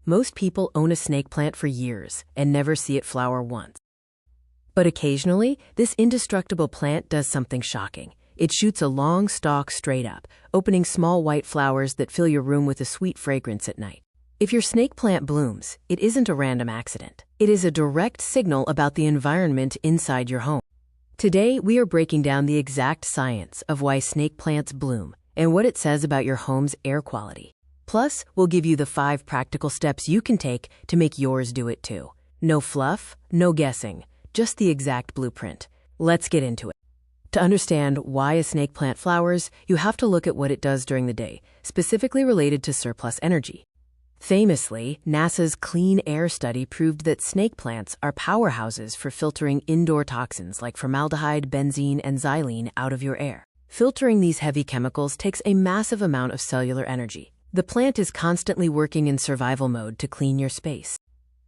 Most people own a snake plant for years and never see it flower once. But occasionally, this indestructible plant does something shocking. It shoots a long stalk straight up, opening small white flowers that fill your room with a sweet fragrance at night. If your snake plant blooms, it isn't a random accident. It is a direct signal about the environment inside your home. Today, we are breaking down the exact science of why snake plants bloom and what it says about your home's air quality. Plus, we'll give you the 5 practical steps you can take to make yours do it too. No fluff, no guessing, just the exact blueprint. Let's get into it. To understand why a snake plant flowers, you have to look at what it does during the day, specifically related to surplus energy. Famously, NASA's Clean Air study proved that snake plants are powerhouses for filtering indoor toxins like formaldehyde, benzene, and xylene out of your air. Filtering these heavy chemicals takes a massive amount of cellular energy. The plant is constantly working in survival mode to clean your space.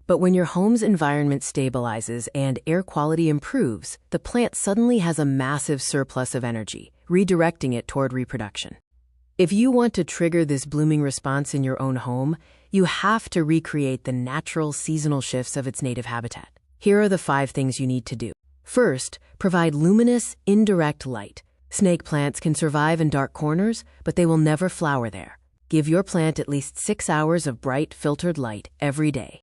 But when your home's environment stabilizes and air quality improves, the plant suddenly has a massive surplus of energy, redirecting it toward reproduction. If you want to trigger this blooming response in your own home, you have to recreate the natural seasonal shifts of its native habitat. Here are the 5 things you need to do. First, provide luminous, indirect light. Snake plants can survive in dark corners, but they will never flower there. Give your plant at least 6 hours of bright, filtered light every day.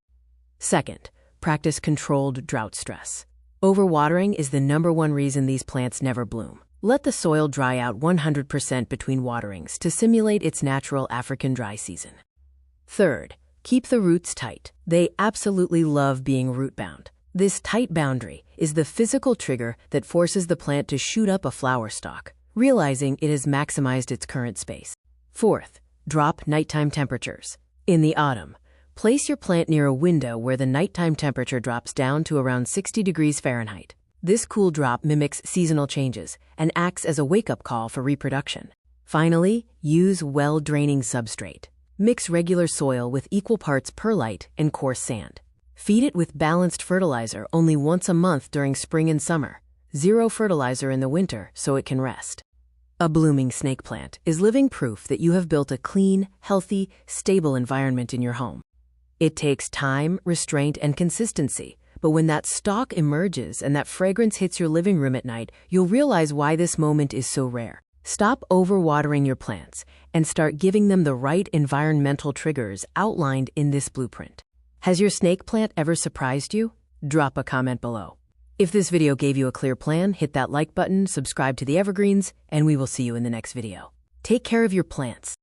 Second, practice controlled drought stress. Overwatering is the #1 reason these plants never bloom. Let the soil dry out 100% between waterings to simulate its natural African dry season. Third, keep the roots tight. They absolutely love being root-bound. This tight boundary is the physical trigger that forces the plant to shoot up a flower stalk, realizing it has maximized its current space. Fourth, drop nighttime temperatures. In the autumn, place your plant near a window where the nighttime temperature drops down to around 60 degrees Fahrenheit. This cool drop mimics seasonal changes and acts as a wake-up call for reproduction. Finally, use well-draining substrate. Mix regular soil with equal parts perlite and coarse sand. Feed it with balanced fertilizer only once a month during spring and summer. Zero fertilizer in the winter so it can rest. A blooming snake plant is living proof that you have built a clean, healthy, stable environment in your home. It takes time, restraint, and consistency, but when that stalk emerges and that fragrance hits your living room at night, you'll realize why this moment is so rare. Stop overwatering your plants and start giving them the right environmental triggers outlined in this blueprint. Has your snake plant ever surprised you? Drop a comment below. If this video gave you a clear plan, hit that like button, subscribe to the Evergreens, and we will see you in the next video. Take care of your plants.